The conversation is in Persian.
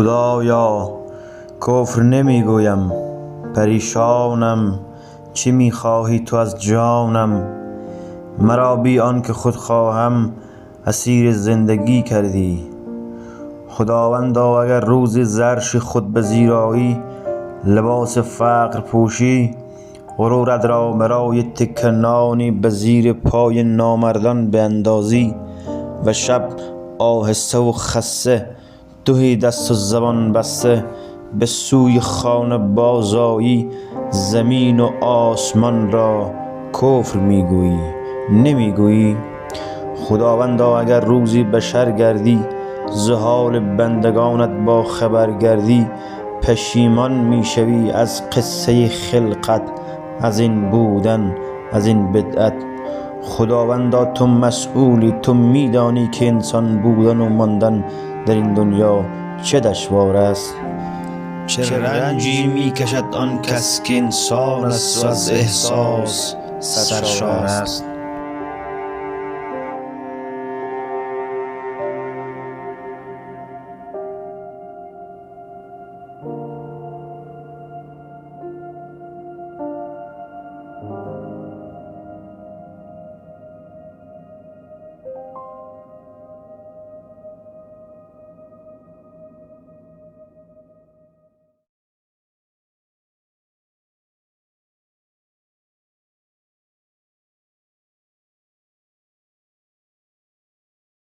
خدایا کفر نمیگویم، پریشانم، چه میخواهی تو از جانم؟ مرا بی آنکه خود خواهم اسیر زندگی کردی. خداوندا اگر روزی زرش خود بزیرایی، لباس فقر پوشی، غرورت را برای تکه نانی به زیر پای نامردان بیندازی و شب آهسته و خسته تهی دست و زبان بسته به سوی خانه بازآیی، زمین و آسمان را کفر میگویی نمیگویی؟ خداوندا اگر روزی بشر گردی، ز حال بندگانت با خبر گردی، پشیمان میشوی از قصه خلقت، از این بودن، از این بدعت. خداوندا تو مسئولی، تو میدانی که انسان بودن و ماندن در این دنیا چه دشوار است. چه رنجی میکشد آن کس که انسان است و از احساس سرشار است.